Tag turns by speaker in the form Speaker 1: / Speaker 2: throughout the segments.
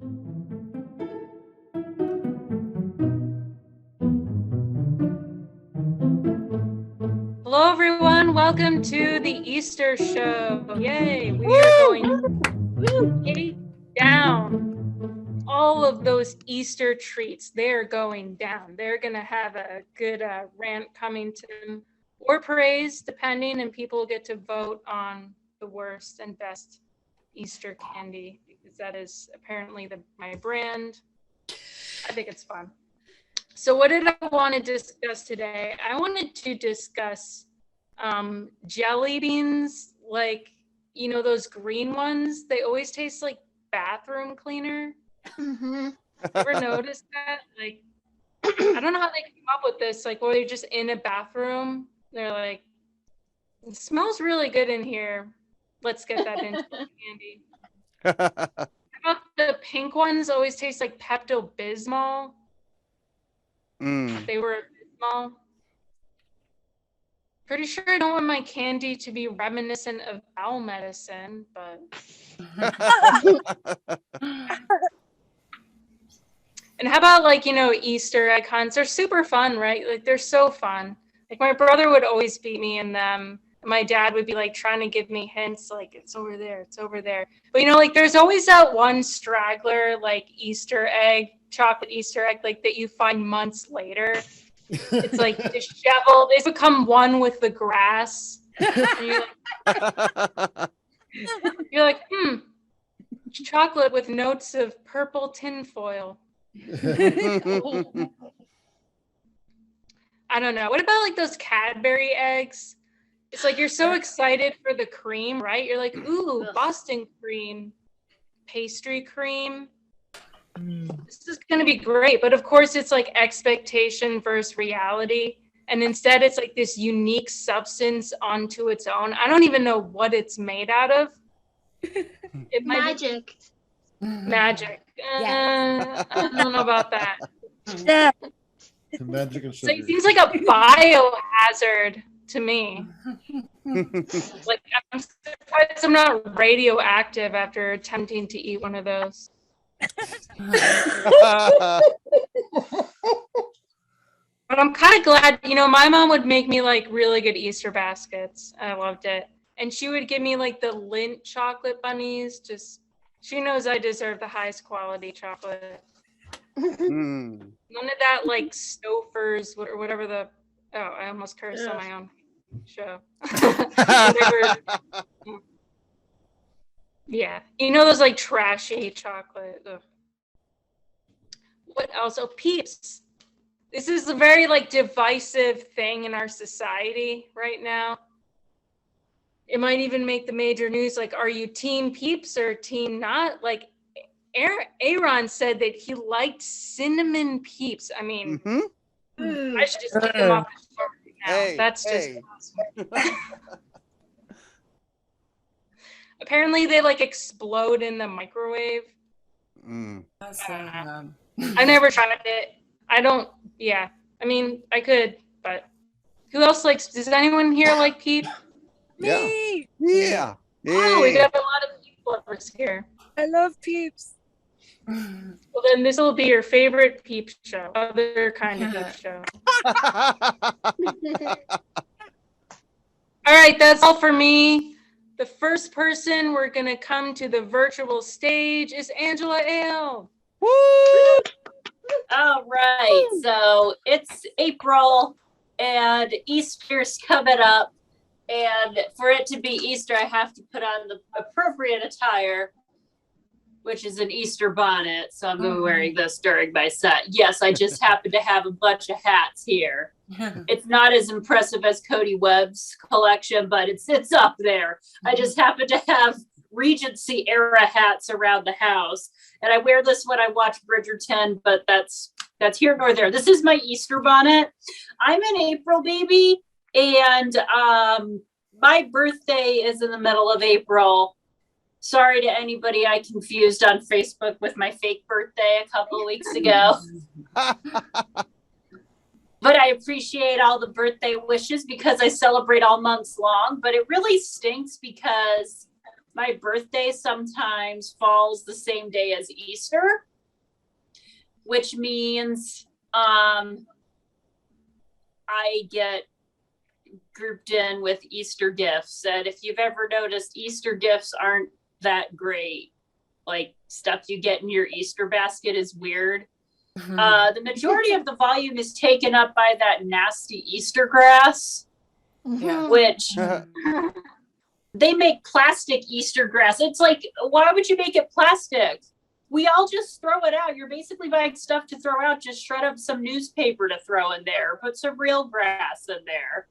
Speaker 1: Hello, everyone. Welcome to the Easter show. Yay! We are going to take down all of those Easter treats. They're going down. They're going to have a good rant coming to them, or praise, depending, and people get to vote on the worst and best Easter candy, because that is apparently my brand. I think it's fun. So what did I want to discuss today? I wanted to discuss jelly beans, like, you know, those green ones. They always taste like bathroom cleaner. Mm-hmm. Ever noticed that? Like, I don't know how they came up with this. Like, or they're just in a bathroom. They're like, it smells really good in here. Let's get that into candy. How about the pink ones? Always taste like Pepto-Bismol. They were small. Pretty sure I don't want my candy to be reminiscent of bowel medicine, but. And how about, like, you know, Easter egg hunts? They're super fun, right? Like, they're so fun. Like, my brother would always beat me in them. My dad would be like trying to give me hints, like, it's over there, it's over there. But, you know, like, there's always that one straggler, like, Easter egg, chocolate Easter egg, like, that you find months later. It's like disheveled. It's become one with the grass. You're like, chocolate with notes of purple tinfoil. I don't know. What about, like, those Cadbury eggs? It's like you're so excited for the cream, right? You're like, ooh, Boston cream, pastry cream. This is going to be great. But of course, it's like expectation versus reality. And instead, it's like this unique substance onto its own. I don't even know what it's made out of. It might
Speaker 2: Magic.
Speaker 1: Magic. I don't know about that.
Speaker 3: Yeah. Magic and sugar.
Speaker 1: So it seems like a biohazard to me. Like, I'm surprised I'm not radioactive after attempting to eat one of those. But I'm kind of glad, you know, my mom would make me like really good Easter baskets. I loved it. And she would give me like the Lindt chocolate bunnies. Just, she knows I deserve the highest quality chocolate. None of that like Stouffer's or whatever the, oh, I almost cursed on my own show. Yeah, you know, those like trashy chocolate. Ugh. What else? Oh, Peeps. This is a very like divisive thing in our society right now. It might even make the major news. Like, are you team Peeps or team not? Like, Aaron said that he liked cinnamon Peeps. I mean, I should just take them off the store right now. Hey, that's just awesome. Apparently, they like explode in the microwave. I never tried it. I don't. Yeah, I mean, I could, but who else likes? Does anyone here like Peeps?
Speaker 4: Me.
Speaker 3: Yeah.
Speaker 1: Oh, we got a lot of Peep lovers here.
Speaker 4: I love Peeps.
Speaker 1: Well, then this will be your favorite Peep show. Other kind of Peep show. All right, that's all for me. The first person we're going to come to the virtual stage is Angela Ale.
Speaker 5: Woo! All right, so it's April and Easter's coming up. And for it to be Easter, I have to put on the appropriate attire, which is an Easter bonnet. So I'm going to be wearing this during my set. Yes, I just happen to have a bunch of hats here. It's not as impressive as Cody Webb's collection, but it's up there. I just happen to have Regency era hats around the house. And I wear this when I watch Bridgerton, but that's here nor there. This is my Easter bonnet. I'm an April baby, and my birthday is in the middle of April. Sorry to anybody I confused on Facebook with my fake birthday a couple of weeks ago. But I appreciate all the birthday wishes because I celebrate all months long. But it really stinks because my birthday sometimes falls the same day as Easter, which means I get grouped in with Easter gifts. And if you've ever noticed, Easter gifts aren't that great. Like, stuff you get in your Easter basket is weird. The majority of the volume is taken up by that nasty Easter grass, which they make plastic Easter grass. It's like, why would you make it plastic? We all just throw it out. You're basically buying stuff to throw out. Just shred up some newspaper to throw in there. Put some real grass in there.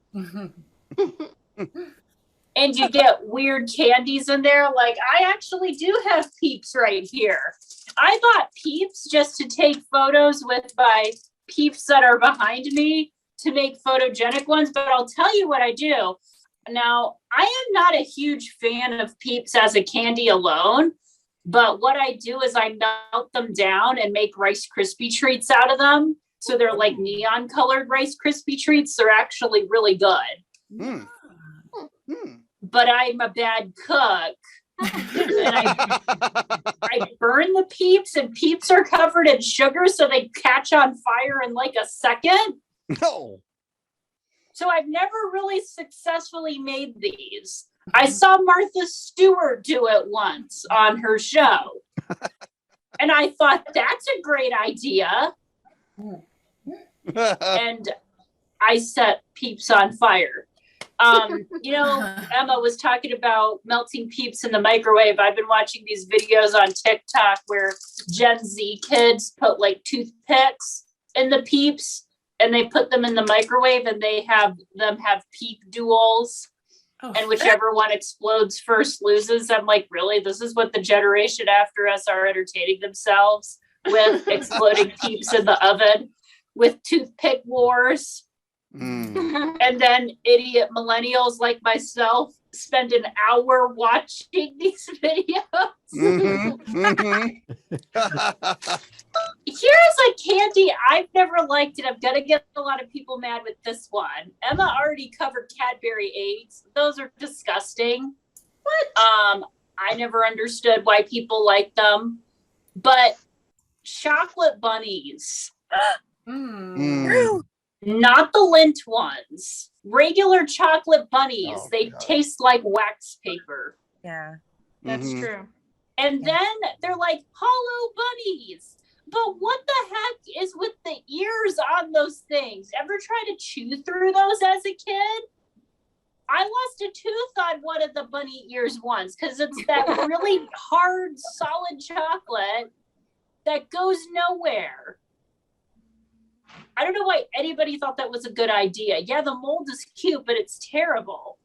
Speaker 5: And you get weird candies in there. Like, I actually do have Peeps right here. I bought Peeps just to take photos with my Peeps that are behind me to make photogenic ones. But I'll tell you what I do. Now, I am not a huge fan of Peeps as a candy alone. But what I do is I melt them down and make Rice Krispie treats out of them. So they're like neon colored Rice Krispie treats. They're actually really good. But I'm a bad cook. And I burn the Peeps, and Peeps are covered in sugar, so they catch on fire in like a second.
Speaker 2: No.
Speaker 5: So I've never really successfully made these. I saw Martha Stewart do it once on her show. And I thought, that's a great idea. And I set Peeps on fire. Emma was talking about melting Peeps in the microwave. I've been watching these videos on TikTok where Gen Z kids put like toothpicks in the Peeps and they put them in the microwave, and they have Peep duels. And whichever one explodes first loses. I'm like, really? This is what the generation after us are entertaining themselves with, exploding Peeps in the oven with toothpick wars. And then idiot millennials like myself spend an hour watching these videos. Here's a candy I've never liked, and I'm gonna get a lot of people mad with this one. Emma already covered Cadbury eggs. Those are disgusting. What? I never understood why people like them. But chocolate bunnies. Not the lint ones. Regular chocolate bunnies.
Speaker 3: Oh,
Speaker 5: they
Speaker 3: God.
Speaker 5: taste like wax paper.
Speaker 4: Yeah.
Speaker 1: That's true.
Speaker 5: And then they're like hollow bunnies. But what the heck is with the ears on those things? Ever try to chew through those as a kid? I lost a tooth on one of the bunny ears once because it's that really hard, solid chocolate that goes nowhere. I don't know why anybody thought that was a good idea. Yeah, the mold is cute, but it's terrible.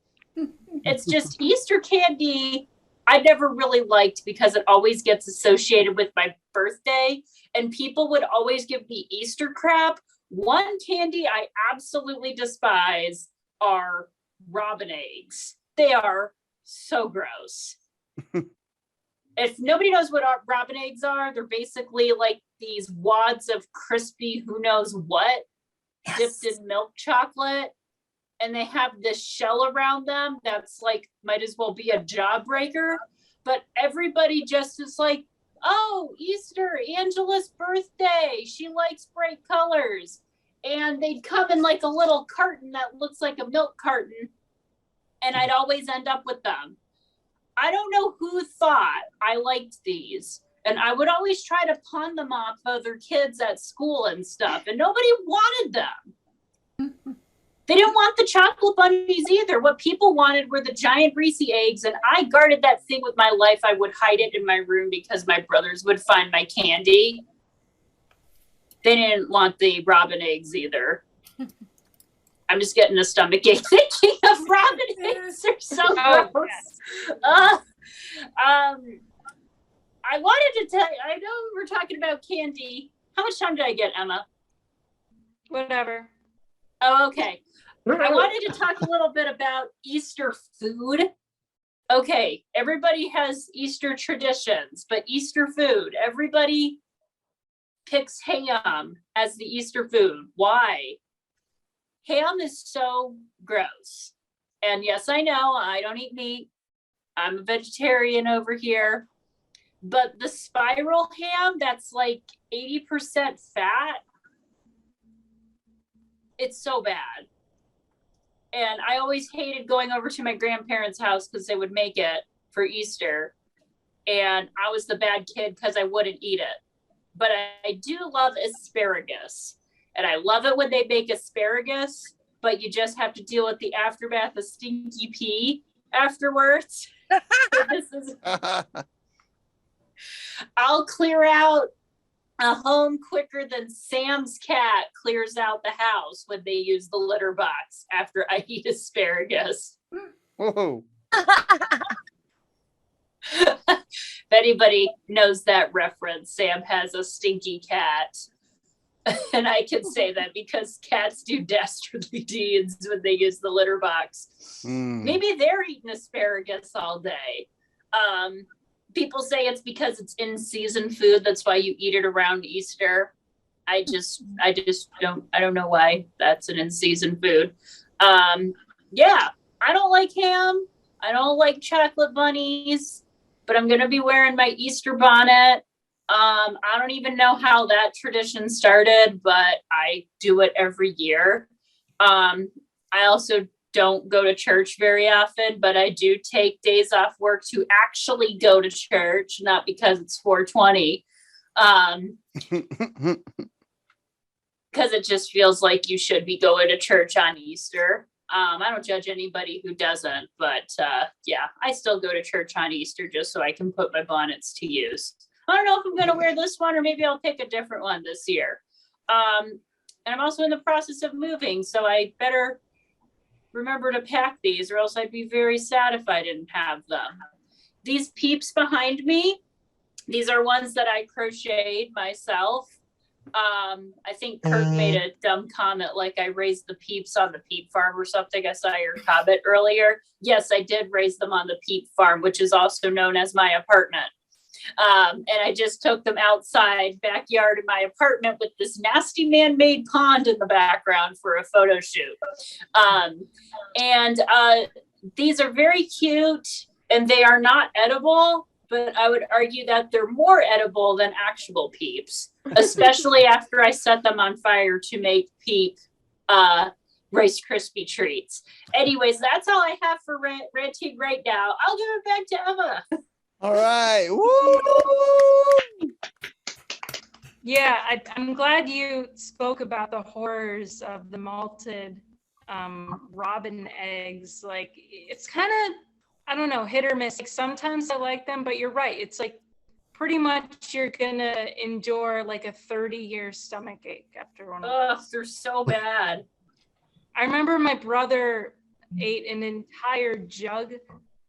Speaker 5: It's just Easter candy I never really liked because it always gets associated with my birthday, and people would always give me Easter crap. One candy I absolutely despise are robin eggs. They are so gross. If nobody knows what robin eggs are, they're basically like these wads of crispy who knows what dipped in milk chocolate. And they have this shell around them that's like, might as well be a jawbreaker. But everybody just is like, oh, Easter, Angela's birthday. She likes bright colors. And they'd come in like a little carton that looks like a milk carton. And I'd always end up with them. I don't know who thought I liked these. And I would always try to pawn them off other kids at school and stuff. And nobody wanted them. They didn't want the chocolate bunnies either. What people wanted were the giant Reese eggs. And I guarded that thing with my life. I would hide it in my room because my brothers would find my candy. They didn't want the robin eggs either. I'm just getting a stomach ache thinking of robin eggs. They're so gross. I wanted to tell you, I know we were talking about candy. How much time did I get, Emma?
Speaker 1: Whatever.
Speaker 5: Oh, okay. I wanted to talk a little bit about Easter food. Okay, everybody has Easter traditions, but Easter food, everybody picks ham as the Easter food. Why? Ham is so gross. And yes, I know I don't eat meat. I'm a vegetarian over here. But the spiral ham that's like 80% fat, it's so bad. And I always hated going over to my grandparents' house because they would make it for Easter. And I was the bad kid because I wouldn't eat it. But I do love asparagus. And I love it when they make asparagus, but you just have to deal with the aftermath of stinky pee afterwards. I'll clear out a home quicker than Sam's cat clears out the house when they use the litter box after I eat asparagus.
Speaker 2: Whoa.
Speaker 5: If anybody knows that reference, Sam has a stinky cat. And I can say that because cats do dastardly deeds when they use the litter box. Maybe they're eating asparagus all day. People say it's because it's in season food. That's why you eat it around Easter. I just don't know why that's an in season food. Yeah, I don't like ham. I don't like chocolate bunnies, but I'm going to be wearing my Easter bonnet. I don't even know how that tradition started, but I do it every year. I also don't go to church very often, but I do take days off work to actually go to church, not because it's 420. Because it just feels like you should be going to church on Easter. I don't judge anybody who doesn't, but yeah, I still go to church on Easter just so I can put my bonnets to use. I don't know if I'm going to wear this one or maybe I'll pick a different one this year. And I'm also in the process of moving, so I better remember to pack these or else I'd be very sad if I didn't have them. These peeps behind me, these are ones that I crocheted myself. I think Kurt made a dumb comment like I raised the peeps on the peep farm or something. I saw your comment earlier. Yes, I did raise them on the peep farm, which is also known as my apartment. And I just took them outside backyard in my apartment with this nasty man-made pond in the background for a photo shoot. And these are very cute and they are not edible, but I would argue that they're more edible than actual peeps, especially after I set them on fire to make peep Rice Krispie treats. Anyways, that's all I have for ranting right now. I'll give it back to Emma.
Speaker 2: All right. Woo!
Speaker 1: Yeah, I'm glad you spoke about the horrors of the malted robin eggs. Like, it's kind of, I don't know, hit or miss. Like, sometimes I like them, but you're right. It's like pretty much you're gonna endure like a 30-year stomach ache after one.
Speaker 5: Oh, they're so bad.
Speaker 1: I remember my brother ate an entire jug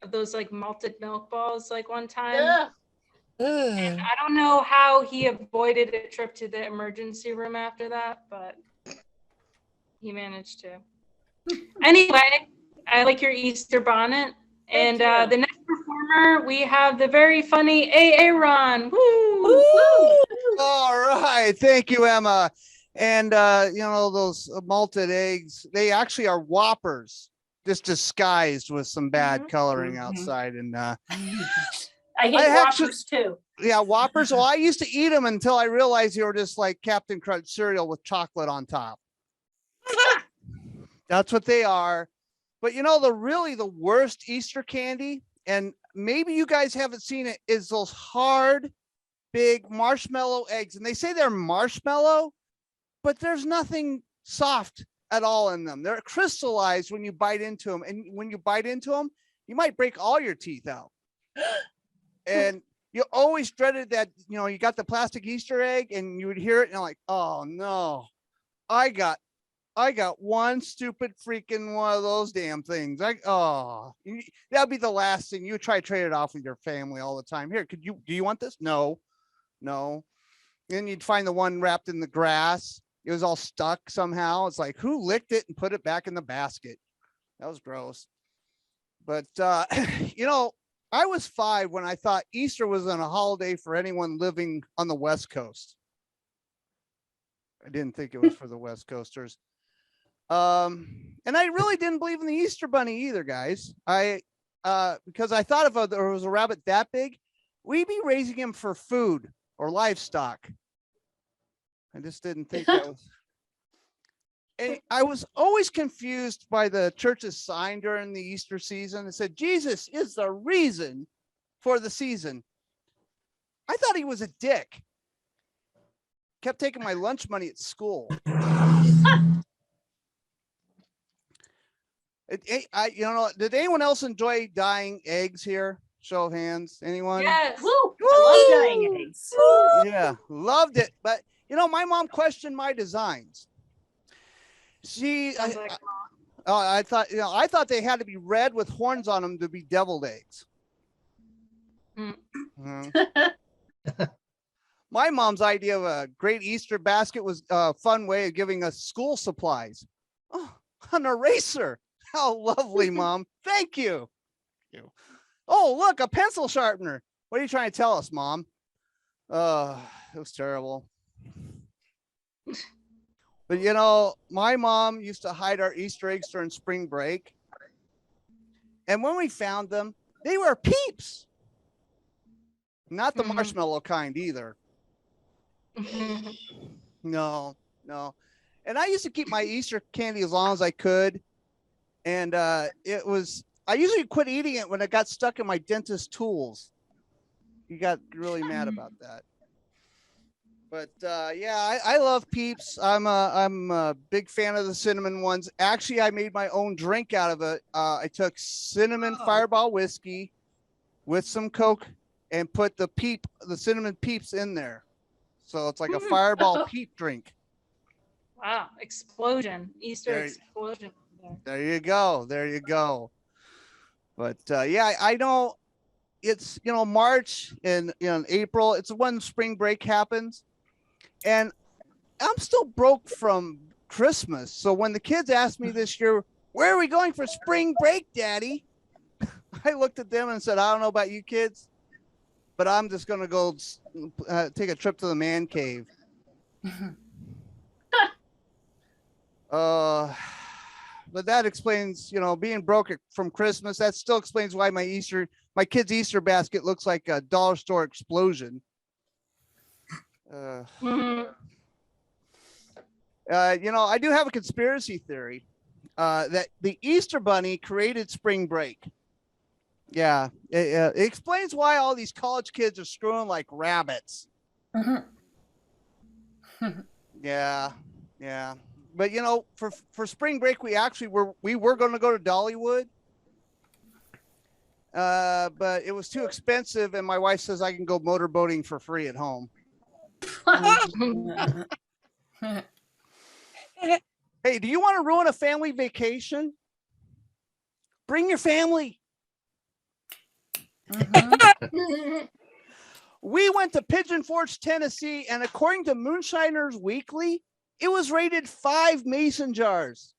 Speaker 1: of those like malted milk balls like one time.
Speaker 5: Ugh.
Speaker 1: And I don't know how he avoided a trip to the emergency room after that, but he managed to. Anyway, I like your Easter bonnet. And the next performer, we have the very funny Aaron. Woo!
Speaker 2: Woo! All right. Thank you, Emma. And, you know, those malted eggs, they actually are Whoppers, just disguised with some bad coloring outside. And
Speaker 5: I hate Whoppers too.
Speaker 2: Yeah, Whoppers. Well, I used to eat them until I realized they were just like Captain Crunch cereal with chocolate on top. That's what they are. But you know, the worst Easter candy, and maybe you guys haven't seen it, is those hard, big marshmallow eggs. And they say they're marshmallow, but there's nothing soft at all in them. They're crystallized when you bite into them. And when you bite into them, you might break all your teeth out. And you always dreaded that, you know, you got the plastic Easter egg and you would hear it and you're like, oh no, I got one stupid freaking one of those damn things. That'd be the last thing. You try to trade it off with your family all the time. Here, do you want this? No. Then you'd find the one wrapped in the grass. It was all stuck somehow. It's like, who licked it and put it back in the basket? That was gross. But, you know, I was 5 when I thought Easter wasn't a holiday for anyone living on the West Coast. I didn't think it was for the West Coasters. And I really didn't believe in the Easter Bunny either, guys. I because I thought if there was a rabbit that big, we'd be raising him for food or livestock. I just didn't think that was. And I was always confused by the church's sign during the Easter season. It said, Jesus is the reason for the season. I thought he was a dick. Kept taking my lunch money at school. Did anyone else enjoy dyeing eggs here? Show of hands. Anyone?
Speaker 1: Yes.
Speaker 5: Woo! I love dyeing eggs.
Speaker 2: Yeah, loved it. But my mom questioned my designs.
Speaker 1: Sounds like
Speaker 2: I thought they had to be red with horns on them to be deviled eggs. My mom's idea of a great Easter basket was a fun way of giving us school supplies. Oh, an eraser. How lovely, Mom. Thank you. Oh, look, a pencil sharpener. What are you trying to tell us, Mom? It was terrible. But my mom used to hide our Easter eggs during spring break. And when we found them, they were Peeps. Not the marshmallow kind either. No. And I used to keep my Easter candy as long as I could. And I usually quit eating it when it got stuck in my dentist tools. He got really mad about that. But I love Peeps. I'm a big fan of the cinnamon ones. Actually, I made my own drink out of it. I took cinnamon Fireball whiskey with some Coke and put the cinnamon Peeps in there. So it's like a Fireball Peep drink.
Speaker 1: wow, explosion, Easter explosion.
Speaker 2: There you go. But I know it's March and April. It's when spring break happens. And I'm still broke from Christmas. So when the kids asked me this year, where are we going for spring break, Daddy? I looked at them and said, I don't know about you kids, but I'm just going to go take a trip to the man cave. But that explains, being broke from Christmas. That still explains why my kid's Easter basket looks like a dollar store explosion. I do have a conspiracy theory that the Easter Bunny created spring break. Yeah, it explains why all these college kids are screwing like rabbits. Yeah. But for spring break, we were going to go to Dollywood, but it was too expensive, and my wife says I can go motorboating for free at home. Hey, do you want to ruin a family vacation? Bring your family. We went to Pigeon Forge, Tennessee, and according to Moonshiners Weekly, it was rated 5 mason jars.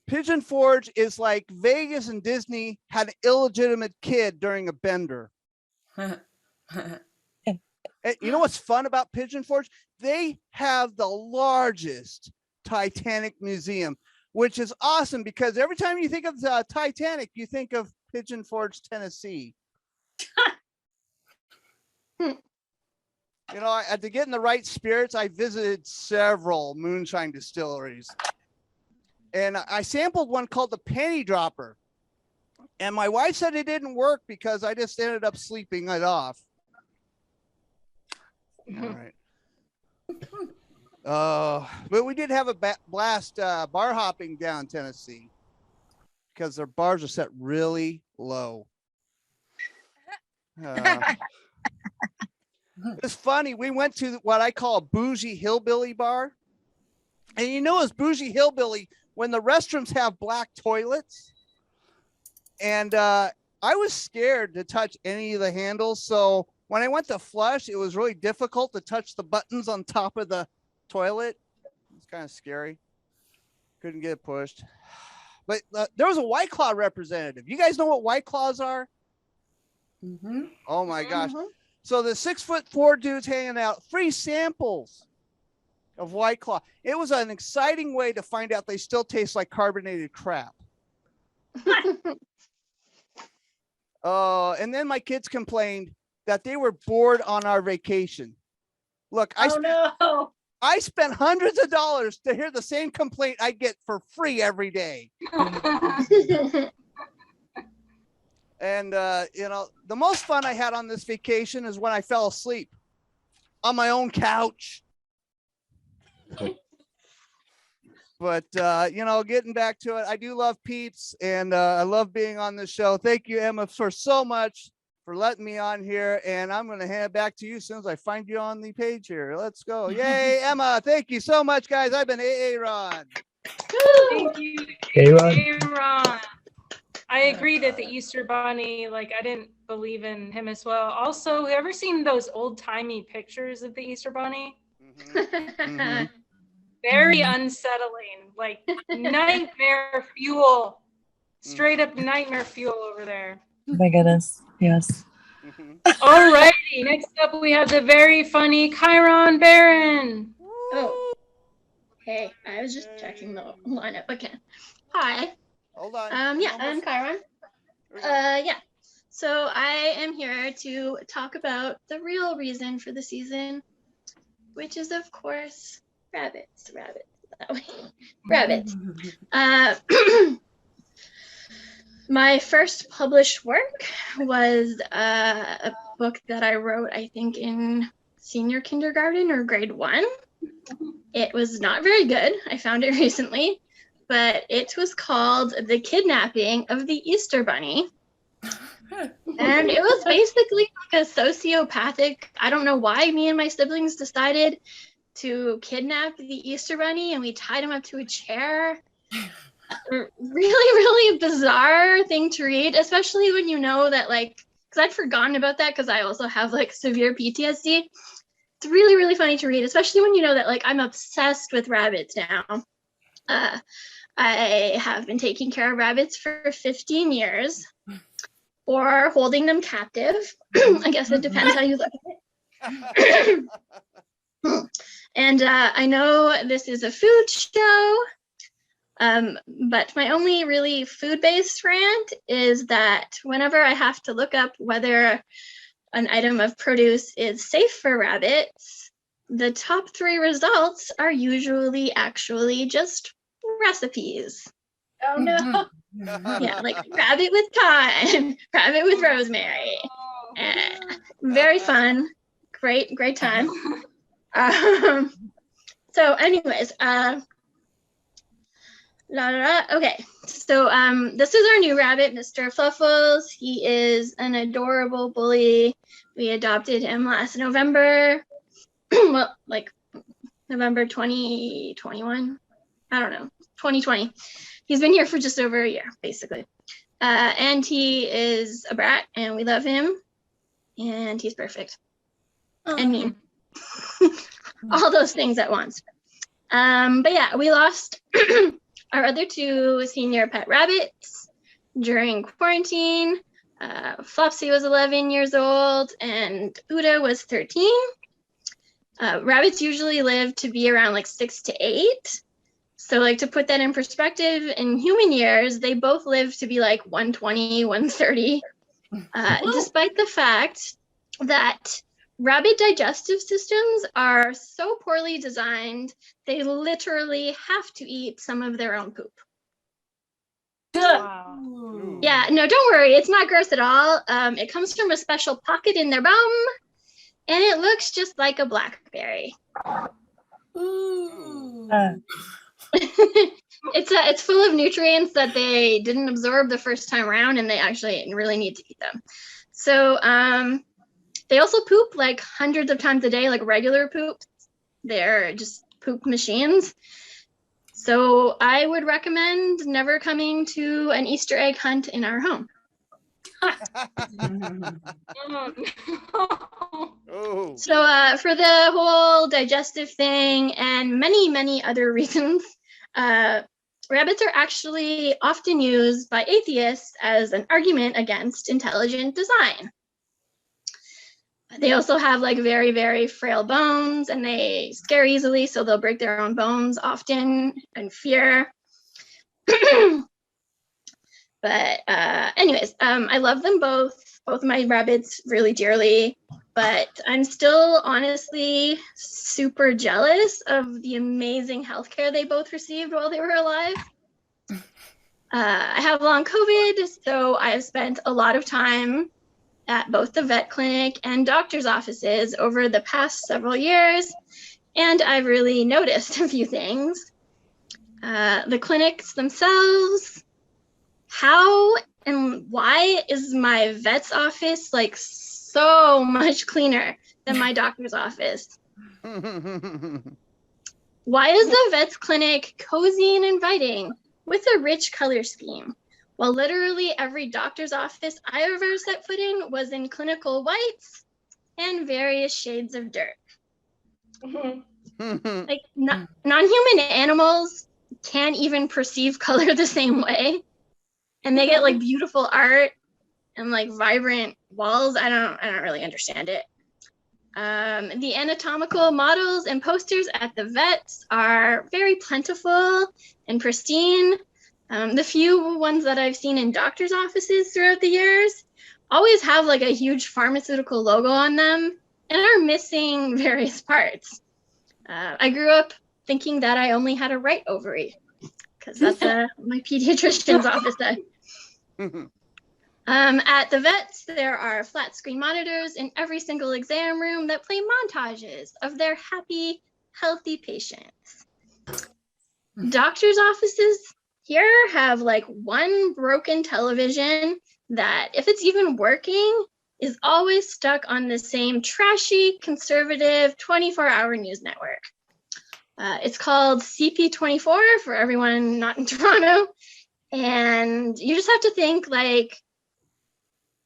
Speaker 2: Pigeon Forge is like Vegas and Disney had an illegitimate kid during a bender. You know what's fun about Pigeon Forge? They have the largest Titanic museum, which is awesome because every time you think of the Titanic, you think of Pigeon Forge, Tennessee. To get in the right spirits, I visited several moonshine distilleries. And I sampled one called the Penny Dropper. And my wife said it didn't work because I just ended up sleeping it off. All right. But we did have a blast bar hopping down Tennessee because their bars are set really low. It's funny. We went to what I call a bougie hillbilly bar. And it's bougie hillbilly when the restrooms have black toilets. And I was scared to touch any of the handles. So when I went to flush, it was really difficult to touch the buttons on top of the toilet. It's kind of scary. Couldn't get it pushed. But there was a White Claw representative. You guys know what White Claws are?
Speaker 4: Mm-hmm.
Speaker 2: Oh my gosh. So the 6'4" dudes hanging out, free samples. of White Claw. It was an exciting way to find out they still taste like carbonated crap. And then my kids complained that they were bored on our vacation. Look, I spent hundreds of dollars to hear the same complaint I get for free every day. And, you know, the most fun I had on this vacation is when I fell asleep on my own couch. But, you know, getting back to it, I do love Peeps, and I love being on this show. Thank you, Emma, for so much for letting me on here. And I'm going to hand it back to you as soon as I find you on the page here. Let's go. Yay, Emma. Thank you so much, guys. I've been Aaron.
Speaker 1: Thank you, Aaron. I agree that the Easter Bunny, like, I didn't believe in him as well. Also, have you ever seen those old-timey pictures of the Easter Bunny?
Speaker 2: Mm-hmm.
Speaker 1: Very unsettling, like nightmare fuel. Straight up nightmare fuel over there.
Speaker 6: Oh my goodness. Yes.
Speaker 1: Alrighty, next up we have the very funny Chiron Barron.
Speaker 7: Oh. Hey, I was just checking the lineup again. Hi.
Speaker 2: Hold on.
Speaker 7: Yeah, I'm Chiron. Yeah. So I am here to talk about the real reason for the season, which is of course rabbits. Rabbits. My first published work was a book that I wrote, I think, in senior kindergarten or grade 1. It was not very good. I found it recently, but it was called The Kidnapping of the Easter Bunny. And it was basically like a sociopathic, I don't know why me and my siblings decided to kidnap the Easter Bunny, and we tied him up to a chair. Really bizarre thing to read, especially when you know that, like, because I'd forgotten about that because I also have like severe PTSD. It's really funny to read, especially when you know that, like, I'm obsessed with rabbits now. I have been taking care of rabbits for 15 years, or holding them captive. I guess it depends how you look at it. And I know this is a food show, but my only really food-based rant is that whenever I have to look up whether an item of produce is safe for rabbits, the top 3 results are usually actually just recipes.
Speaker 5: Oh no.
Speaker 7: Yeah, like rabbit with thyme, rabbit with rosemary. Very fun. Great time. So anyways, okay, so this is our new rabbit, Mr. Fluffles. He is an adorable bully. We adopted him last November. Well, like November 2021. I don't know, 2020. He's been here for just over a year, basically. And he is a brat, and we love him. And he's perfect. And mean. All those things at once. But yeah, we lost our other 2 senior pet rabbits during quarantine. Flopsy was 11 years old, and Uda was 13. Rabbits usually live to be around like 6 to 8. So, like, to put that in perspective, in human years, they both live to be like 120, 130, despite the fact that rabbit digestive systems are so poorly designed, they literally have to eat some of their own poop.
Speaker 1: Wow.
Speaker 7: Yeah, no, don't worry. It's not gross at all. It comes from a special pocket in their bum, and it looks just like a blackberry. It's full of nutrients that they didn't absorb the first time around, and they actually really need to eat them. So they also poop like hundreds of times a day, like regular poop. They're just poop machines. So I would recommend never coming to an Easter egg hunt in our home.
Speaker 2: Oh.
Speaker 7: So for the whole digestive thing and many other reasons, rabbits are actually often used by atheists as an argument against intelligent design. They also have like very, very frail bones, and they scare easily, so they'll break their own bones often and fear. But anyways, I love them both my rabbits really dearly, but I'm still honestly super jealous of the amazing healthcare they both received while they were alive. I have long COVID, so I've spent a lot of time at both the vet clinic and doctor's offices over the past several years, and I've really noticed a few things. The clinics themselves, how and why is my vet's office like so much cleaner than my doctor's office? Why is the vet's clinic cozy and inviting with a rich color scheme, while literally every doctor's office I ever set foot in was in clinical whites and various shades of dirt? Like non-human animals can't even perceive color the same way, and they get like beautiful art and like vibrant walls. I don't really understand it. The anatomical models and posters at the vets are very plentiful and pristine. The few ones that I've seen in doctors' offices throughout the years always have like a huge pharmaceutical logo on them and are missing various parts. I grew up thinking that I only had a right ovary, because that's my pediatrician's office said. At the vets, there are flat screen monitors in every single exam room that play montages of their happy, healthy patients. Doctors' offices here have like one broken television that, if it's even working, is always stuck on the same trashy, conservative 24-hour news network. It's called CP24 for everyone not in Toronto. And you just have to think, like,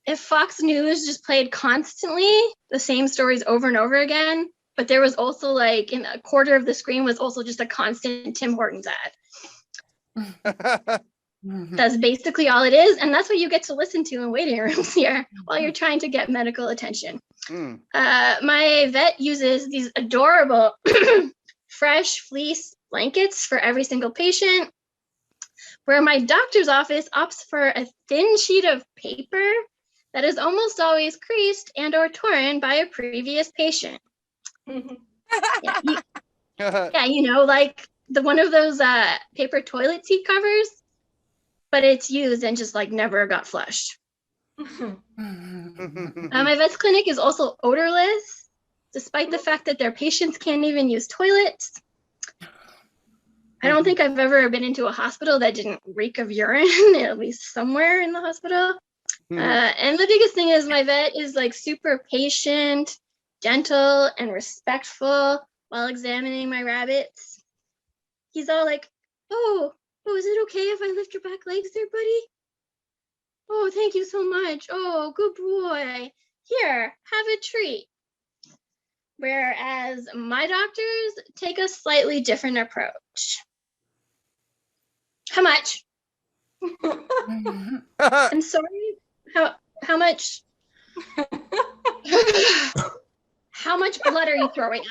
Speaker 7: if Fox News just played constantly the same stories over and over again, but there was also like in a quarter of the screen was also just a constant Tim Hortons ad. That's basically all it is. And that's what you get to listen to in waiting rooms here while you're trying to get medical attention. My vet uses these adorable fresh fleece blankets for every single patient, where my doctor's office opts for a thin sheet of paper that is almost always creased and or torn by a previous patient. Yeah, you know, like the one of those paper toilet seat covers, but it's used and just like never got flushed. My vet's clinic is also odorless, despite the fact that their patients can't even use toilets. I don't think I've ever been into a hospital that didn't reek of urine, at least somewhere in the hospital. And the biggest thing is my vet is like super patient, gentle, and respectful while examining my rabbits. He's all like, oh, is it okay if I lift your back legs there, buddy? Oh, thank you so much. Oh, good boy. Here, have a treat. Whereas my doctors take a slightly different approach. How much? I'm sorry. How much? How much blood are you throwing up?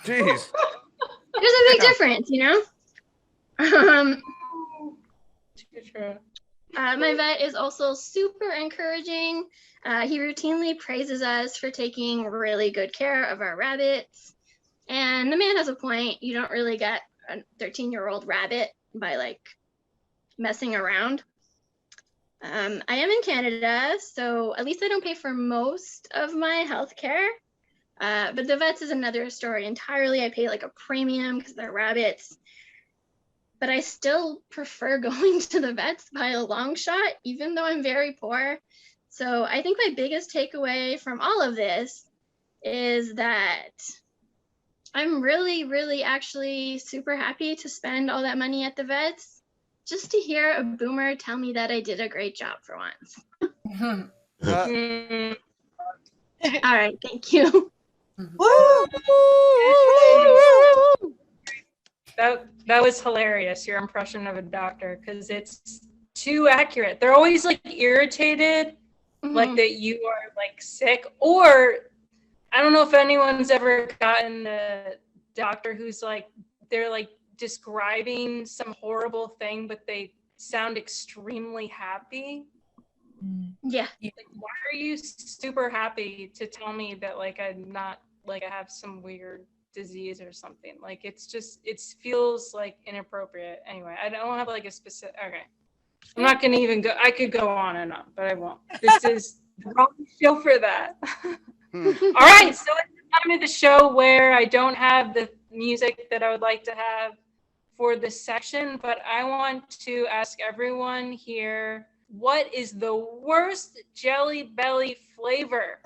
Speaker 2: Jeez.
Speaker 7: There's a big difference, you know? My vet is also super encouraging. He routinely praises us for taking really good care of our rabbits. And the man has a point. You don't really get a 13-year-old rabbit by like messing around. I am in Canada, so at least I don't pay for most of my health care. But the vets is another story entirely. I pay like a premium because they're rabbits. But I still prefer going to the vets by a long shot, even though I'm very poor. So I think my biggest takeaway from all of this is that I'm really, really actually super happy to spend all that money at the vets just to hear a boomer tell me that I did a great job for once. All right, thank you.
Speaker 1: That was hilarious, your impression of a doctor, because it's too accurate. They're always like irritated like that you are like sick, or I don't know if anyone's ever gotten a doctor who's like, they're like describing some horrible thing, but they sound extremely happy.
Speaker 7: Yeah.
Speaker 1: Like, why are you super happy to tell me that like I'm not, like I have some weird disease or something? Like it feels like inappropriate. Anyway, I don't have like a specific, okay. I'm not gonna even go, I could go on and on, but I won't. This is the wrong show for that. All right, so it's the time of the show where I don't have the music that I would like to have for this section, but I want to ask everyone here, what is the worst Jelly Belly flavor?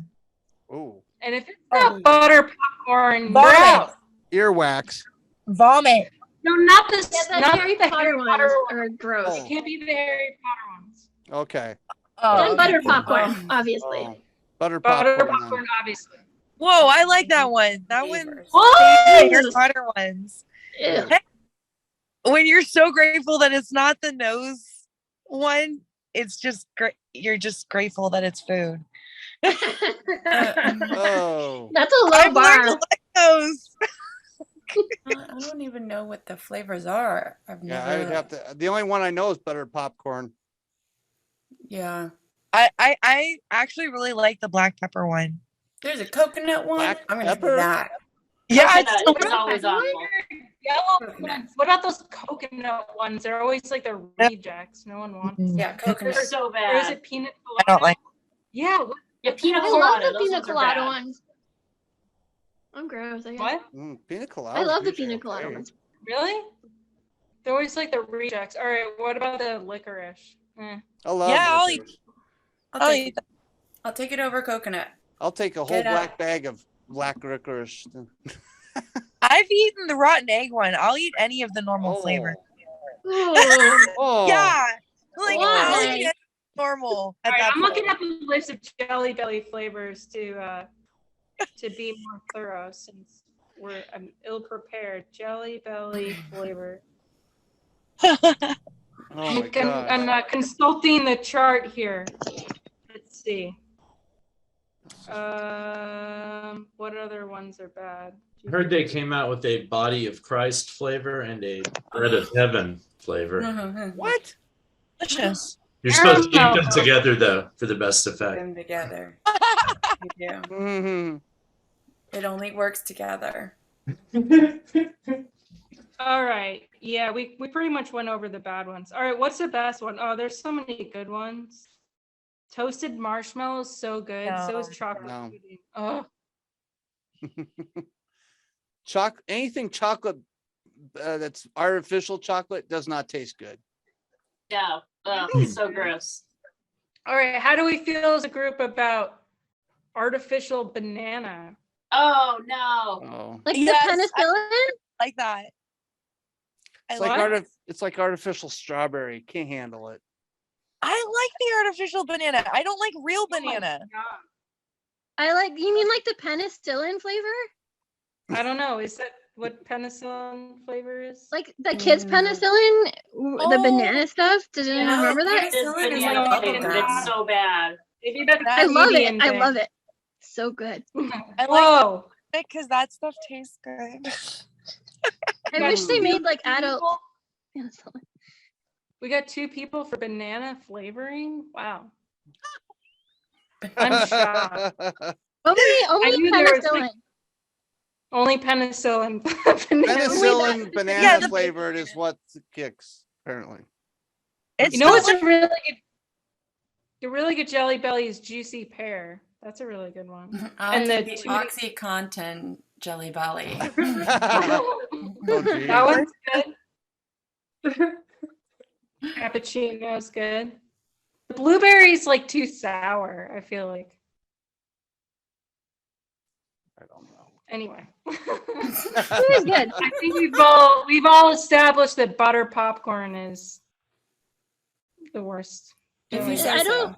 Speaker 2: Oh,
Speaker 1: And if it's not butter popcorn, you're
Speaker 6: Vomit.
Speaker 1: out.
Speaker 2: earwax.
Speaker 6: Vomit.
Speaker 1: No, not the,
Speaker 7: Yeah, the
Speaker 1: not
Speaker 7: Harry
Speaker 1: the
Speaker 7: Potter
Speaker 1: Harry
Speaker 7: ones
Speaker 1: Potter
Speaker 7: are gross.
Speaker 2: Oh.
Speaker 1: It can't be the Harry Potter ones.
Speaker 2: Okay.
Speaker 7: And butter
Speaker 6: okay.
Speaker 7: popcorn, obviously.
Speaker 2: Oh, butter
Speaker 1: Butter
Speaker 2: popcorn.
Speaker 1: popcorn, obviously.
Speaker 6: Whoa, I like that one. That one.
Speaker 4: Flavors.
Speaker 6: The Harry
Speaker 7: What?
Speaker 6: Potter ones.
Speaker 7: Ew.
Speaker 6: When you're so grateful that it's not the nose one, it's just great. You're just grateful that it's food.
Speaker 2: Oh.
Speaker 7: That's a low
Speaker 6: I've learned
Speaker 7: bar.
Speaker 6: to like those.
Speaker 4: I don't even know what the flavors are. I've
Speaker 2: Yeah,
Speaker 4: never.
Speaker 2: I would have to. The only one I know is butter popcorn.
Speaker 4: Yeah.
Speaker 6: I actually really like the black pepper one.
Speaker 4: There's a coconut one.
Speaker 2: Black
Speaker 4: I'm gonna
Speaker 2: pepper?
Speaker 4: do that.
Speaker 6: Yeah,
Speaker 5: Coconut
Speaker 6: it's
Speaker 5: is always awful.
Speaker 1: Yellow
Speaker 4: Coconut.
Speaker 1: ones. What about those coconut ones? They're always like the rejects. No one wants.
Speaker 6: Mhm.
Speaker 4: Yeah,
Speaker 5: They're
Speaker 4: coconut.
Speaker 5: so
Speaker 1: Or is
Speaker 5: bad.
Speaker 1: it peanut
Speaker 6: I
Speaker 1: colada?
Speaker 6: don't like.
Speaker 1: Yeah. What?
Speaker 5: Yeah, pina
Speaker 7: I love
Speaker 5: colada.
Speaker 7: the
Speaker 5: Those
Speaker 7: pina
Speaker 5: ones are
Speaker 7: colada
Speaker 5: bad.
Speaker 7: ones. I'm gross. I guess.
Speaker 1: What?
Speaker 2: Pina colada.
Speaker 7: I love the
Speaker 2: usually
Speaker 7: pina colada
Speaker 2: okay.
Speaker 7: ones.
Speaker 1: Really? They're always like the rejects. All right. What about the licorice?
Speaker 2: I love
Speaker 6: Yeah, I'll
Speaker 2: licorice.
Speaker 4: I'll take it over coconut.
Speaker 2: I'll take a whole
Speaker 4: Get
Speaker 2: black
Speaker 4: out.
Speaker 2: bag of black licorice.
Speaker 6: I've eaten the rotten egg one. I'll eat any of the normal flavors.
Speaker 7: Ooh.
Speaker 2: Oh.
Speaker 6: Yeah, like I'll
Speaker 7: Why?
Speaker 6: eat any normal.
Speaker 1: All
Speaker 6: At
Speaker 1: right.
Speaker 6: that
Speaker 1: I'm
Speaker 6: point.
Speaker 1: looking up a list of Jelly Belly flavors to be more thorough since I'm ill prepared. Jelly Belly flavor.
Speaker 2: Oh my god.
Speaker 1: I'm consulting the chart here. Let's see. What other ones are bad?
Speaker 8: I heard they came out with a body of Christ flavor and a bread of heaven flavor.
Speaker 2: What?
Speaker 6: Delicious.
Speaker 8: You're supposed to eat them together though for the best
Speaker 4: Put
Speaker 8: effect.
Speaker 4: them together. You do.
Speaker 2: Mm-hmm.
Speaker 4: It only works together.
Speaker 1: All right. Yeah, we pretty much went over the bad ones. All right, what's the best one? Oh, there's so many good ones. Toasted marshmallows, so good. So is
Speaker 6: No.
Speaker 1: chocolate
Speaker 2: No.
Speaker 1: pudding. Oh,
Speaker 2: Anything chocolate that's artificial chocolate does not taste good.
Speaker 5: Yeah. So gross.
Speaker 1: all right. How do we feel as a group about artificial banana?
Speaker 5: Oh no.
Speaker 2: Oh.
Speaker 7: Like
Speaker 6: Yes,
Speaker 7: the penicillin?
Speaker 6: Like that. I
Speaker 2: It's like
Speaker 6: like.
Speaker 2: it's like artificial strawberry. Can't handle it.
Speaker 6: I like the artificial banana. I don't like real
Speaker 1: Oh my
Speaker 6: banana.
Speaker 1: God.
Speaker 7: You mean like the penicillin flavor?
Speaker 1: I don't know. Is that what penicillin flavor is?
Speaker 7: Like the kids' penicillin, the
Speaker 6: Oh.
Speaker 7: banana stuff? Does anyone
Speaker 4: Yeah,
Speaker 7: remember that?
Speaker 5: This
Speaker 4: Penicillin is
Speaker 5: banana
Speaker 4: like
Speaker 5: pudding,
Speaker 4: bubblegum.
Speaker 5: it's so bad.
Speaker 1: Maybe that's
Speaker 6: I
Speaker 7: I love it.
Speaker 1: Canadian
Speaker 7: I
Speaker 1: thing.
Speaker 7: love it. So good.
Speaker 6: I like
Speaker 1: Whoa.
Speaker 6: it because that stuff tastes good.
Speaker 7: I
Speaker 1: got
Speaker 7: wish they
Speaker 1: two
Speaker 7: made like adult
Speaker 1: people-
Speaker 7: penicillin.
Speaker 1: We got 2 people for banana flavoring. Wow. I'm shocked.
Speaker 7: Only
Speaker 1: knew there was,
Speaker 7: penicillin.
Speaker 1: like, Only penicillin. Banana
Speaker 2: Penicillin banana
Speaker 6: Yeah, the-
Speaker 2: flavored is what kicks, apparently.
Speaker 6: It's
Speaker 1: You know
Speaker 6: not
Speaker 1: what's
Speaker 6: like-
Speaker 1: a really good Jelly Belly is juicy pear. That's a really good one.
Speaker 4: I'll
Speaker 1: And
Speaker 4: take
Speaker 1: the
Speaker 4: the
Speaker 1: two-
Speaker 4: OxyContin Jelly Belly.
Speaker 2: Oh, geez.
Speaker 1: That one's good. Cappuccino's good. The blueberry's like too sour, I feel like.
Speaker 2: I don't know.
Speaker 1: Anyway.
Speaker 7: It was good.
Speaker 1: I think we've all established that butter popcorn is the worst.
Speaker 4: If you
Speaker 1: Jelly
Speaker 4: say
Speaker 7: I
Speaker 4: so.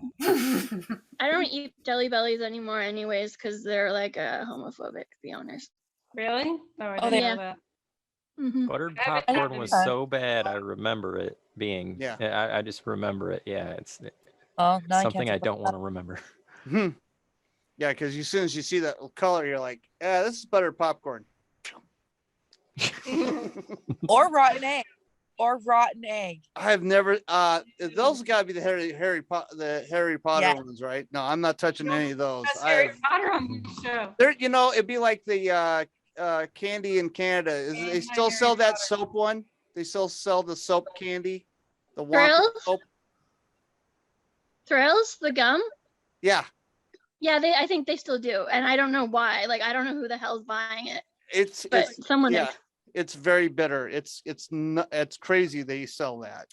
Speaker 7: I don't eat Jelly Bellies anymore anyways because they're like homophobic, to be honest.
Speaker 1: Really? No, I
Speaker 6: Oh,
Speaker 1: didn't
Speaker 7: they-
Speaker 1: know that.
Speaker 7: Mhm.
Speaker 9: Buttered
Speaker 1: I haven't
Speaker 9: popcorn
Speaker 1: had
Speaker 9: was
Speaker 6: it.
Speaker 9: so bad. I remember it being.
Speaker 2: Yeah.
Speaker 9: I just remember it. Yeah, it's
Speaker 6: Oh, no,
Speaker 9: Something I don't want to remember.
Speaker 2: Yeah, because as soon as you see that color, you're like, yeah, this is buttered popcorn.
Speaker 6: Or rotten egg. Or rotten egg.
Speaker 2: I've never. Those got to be the Harry Potter
Speaker 6: Yeah.
Speaker 2: ones, right? No, I'm not touching any of those.
Speaker 1: That's Harry Potter on the show.
Speaker 2: There, it'd be like the candy in Canada. They still sell that soap one? They still sell the soap candy, the Wonka
Speaker 7: Thrills?
Speaker 2: soap.
Speaker 7: Thrills, the gum.
Speaker 2: Yeah,
Speaker 7: Yeah, I think they still do, and I don't know why. Like, I don't know who the hell's buying it, but
Speaker 2: it's
Speaker 7: someone
Speaker 2: yeah,
Speaker 7: is.
Speaker 2: it's very bitter. It's crazy they sell that.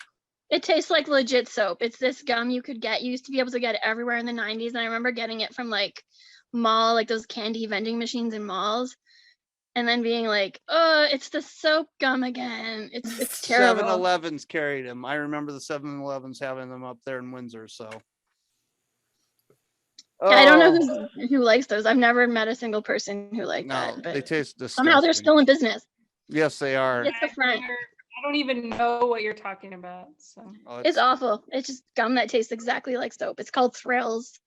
Speaker 7: It tastes like legit soap. It's this gum you could get. You used to be able to get it everywhere in the 90s, and I remember getting it from like mall, like those candy vending machines in malls, and then being like, "Oh, it's the soap gum again." It's terrible.
Speaker 2: 7-Elevens carried them. I remember the 7-Elevens having them up there in Windsor. So.
Speaker 7: Yeah, I don't know who likes those. I've never met a single person who liked
Speaker 2: No,
Speaker 7: that.
Speaker 2: they
Speaker 7: But
Speaker 2: taste disgusting.
Speaker 7: somehow they're still in business.
Speaker 2: Yes, they are.
Speaker 7: It's the front.
Speaker 1: I don't even know what you're talking about. So
Speaker 2: Oh,
Speaker 7: It's awful. It's just gum that tastes exactly like soap. It's called Thrills.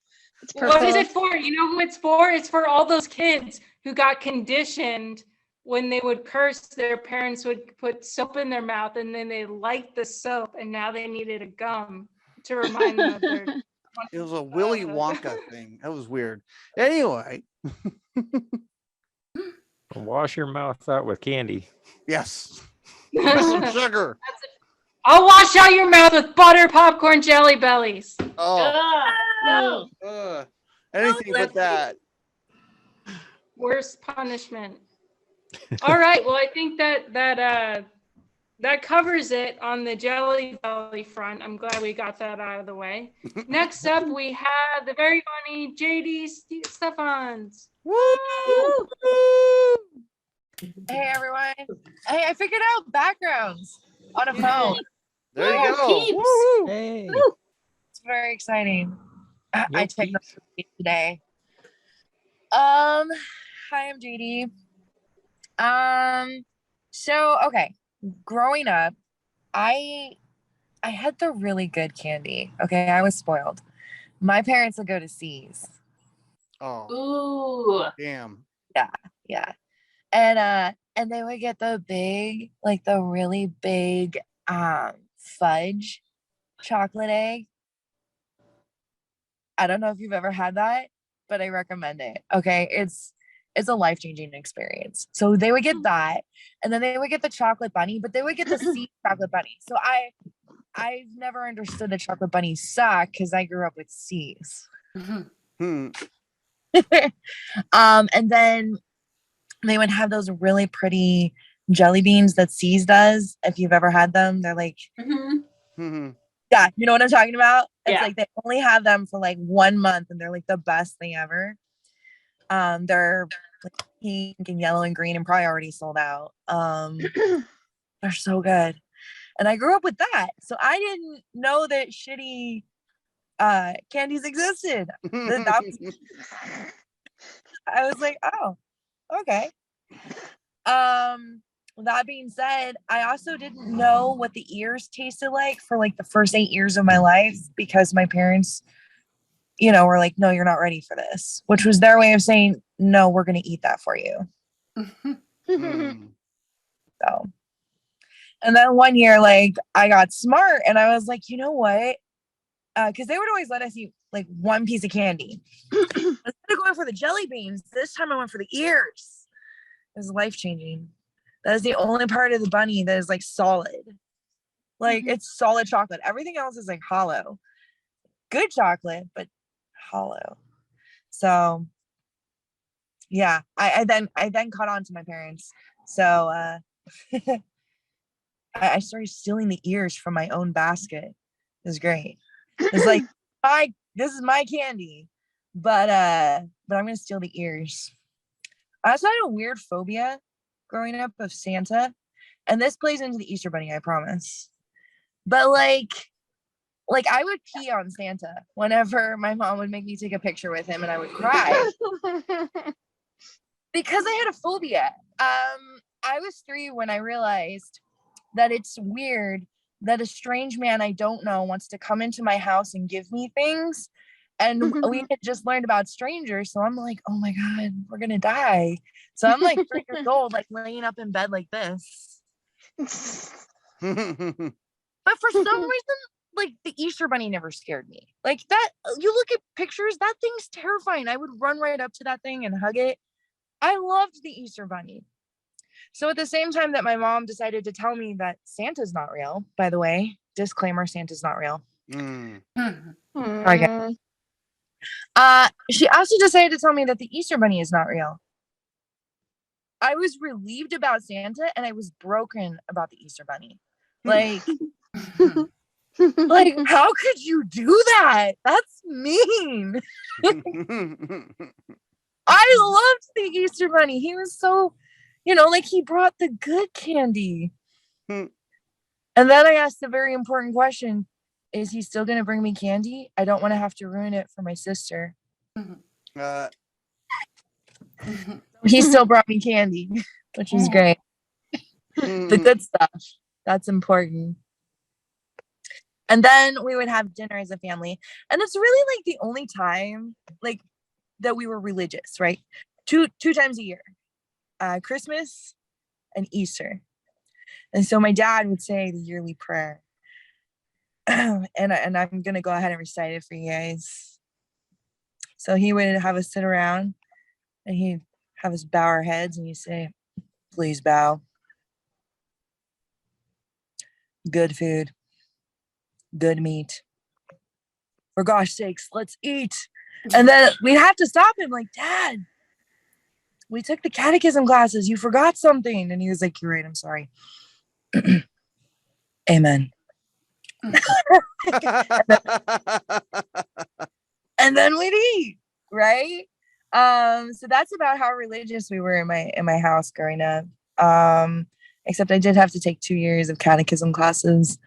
Speaker 7: It's purple.
Speaker 1: what is it for? You know who it's for? It's for all those kids who got conditioned when they would curse, their parents would put soap in their mouth and then they liked the soap and now they needed a gum to remind them of their.
Speaker 2: It was a Willy Wonka thing. That was weird. Anyway.
Speaker 9: Wash your mouth out with candy.
Speaker 2: Yes. With some sugar.
Speaker 1: I'll wash out your mouth with butter popcorn jelly bellies.
Speaker 2: Oh.
Speaker 5: Ugh.
Speaker 2: Anything but that.
Speaker 1: Worst punishment. All right. Well, I think that covers it on the jelly belly front. I'm glad we got that out of the way. Next up, we have the very funny JD Stephans.
Speaker 2: Woo!
Speaker 6: Hey, everyone. Hey, I figured out backgrounds on a phone.
Speaker 2: There you go.
Speaker 5: Peeps.
Speaker 2: Woo!
Speaker 9: Hey.
Speaker 6: It's very exciting. I
Speaker 9: Yo,
Speaker 6: checked
Speaker 9: peeps.
Speaker 6: today. Hi, I'm JD. So okay, growing up, I had the really good candy. Okay, I was spoiled. My parents would go to C's.
Speaker 2: Oh,
Speaker 5: Ooh.
Speaker 2: damn.
Speaker 6: Yeah. And they would get the big, like the really big fudge chocolate egg. I don't know if you've ever had that, but I recommend it. Okay, it's a life-changing experience. So they would get that, and then they would get the chocolate bunny, but they would get the C chocolate bunny. So I've never understood the chocolate bunny suck because I grew up with C's.
Speaker 2: Hmm.
Speaker 6: And then they would have those really pretty jelly beans that C's does. If you've ever had them, they're like,
Speaker 2: Hmm.
Speaker 6: yeah, you know what I'm talking about? It's
Speaker 5: Yeah.
Speaker 6: like they only have them for like 1 month and they're like the best thing ever. They're like pink and yellow and green and probably already sold out. They're so good. And I grew up with that. So I didn't know that shitty candies existed. I was like, oh, okay. That being said, I also didn't know what the ears tasted like for like the first 8 years of my life because my parents, were like, no, you're not ready for this, which was their way of saying, no, we're going to eat that for you.
Speaker 2: Hmm.
Speaker 6: So, and then one year, like I got smart and I was like, you know what? Because they would always let us eat like one piece of candy. Instead of going for the jelly beans, this time I went for the ears. It was life-changing. That is the only part of the bunny that is like solid. Like it's solid chocolate. Everything else is like hollow. Good chocolate, but hollow. So yeah, I then caught on to my parents. So I started stealing the ears from my own basket. It was great. It's like this is my candy, but I'm gonna steal the ears. I also had a weird phobia growing up of Santa, and this plays into the Easter Bunny, I promise. But like I would pee on Santa whenever my mom would make me take a picture with him, and I would cry because I had a phobia. I was 3 when I realized that it's weird that a strange man I don't know wants to come into my house and give me things. And we had just learned about strangers. So I'm like, oh my God, we're going to die. So I'm like 3 years old, like laying up in bed like this. But for some reason, like the Easter Bunny never scared me. Like that, you look at pictures, that thing's terrifying. I would run right up to that thing and hug it. I loved the Easter Bunny. So at the same time that my mom decided to tell me that Santa's not real, by the way, disclaimer, Santa's not real. Okay. She also decided to tell me that the Easter Bunny is not real. I was relieved about Santa and I was broken about the Easter Bunny. Like, like, how could you do that? That's mean. I loved the Easter Bunny. He was so, like he brought the good candy. And then I asked the very important question, is he still going to bring me candy? I don't want to have to ruin it for my sister. He still brought me candy, which was great. The good stuff. That's important. And then we would have dinner as a family. And it's really like the only time like that we were religious, right? Two times a year. Christmas and Easter. And so my dad would say the yearly prayer. and I'm going to go ahead and recite it for you guys. So he would have us sit around and he'd have us bow our heads and he'd say, please bow. Good food. Good meat. For gosh sakes, let's eat. And then we'd have to stop him like, Dad, we took the catechism classes. You forgot something. And he was like, you're right. I'm sorry. Amen. And then we'd eat, right? So that's about how religious we were in my house growing up. Except I did have to take 2 years of catechism classes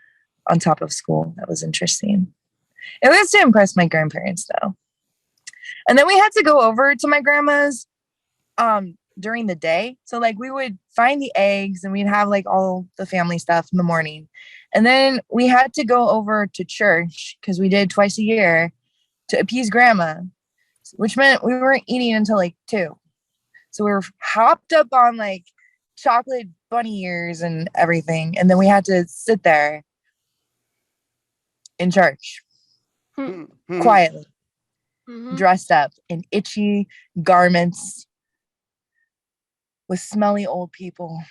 Speaker 6: on top of school. That was interesting. It was to impress my grandparents though. And then we had to go over to my grandma's during the day. So like we would find the eggs and we'd have like all the family stuff in the morning. And then we had to go over to church because we did twice a year to appease grandma, which meant we weren't eating until like 2. So we were hopped up on like chocolate bunny ears and everything. And then we had to sit there in church quietly, dressed up in itchy garments with smelly old people,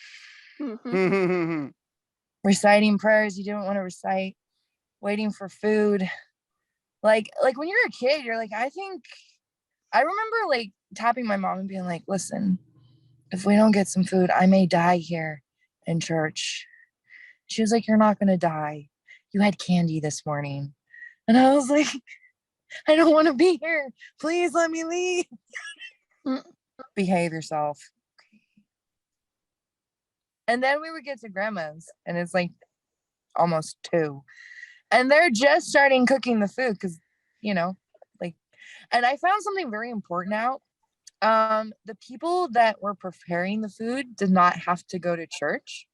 Speaker 6: reciting prayers you didn't want to recite, waiting for food. Like when you're a kid, you're like, I remember like tapping my mom and being like, listen, if we don't get some food, I may die here in church. She was like, you're not going to die. You had candy this morning. And I was like, I don't want to be here. Please let me leave. Behave yourself. And then we would get to grandma's and it's like almost 2. And they're just starting cooking the food because, like, and I found something very important out. The people that were preparing the food did not have to go to church.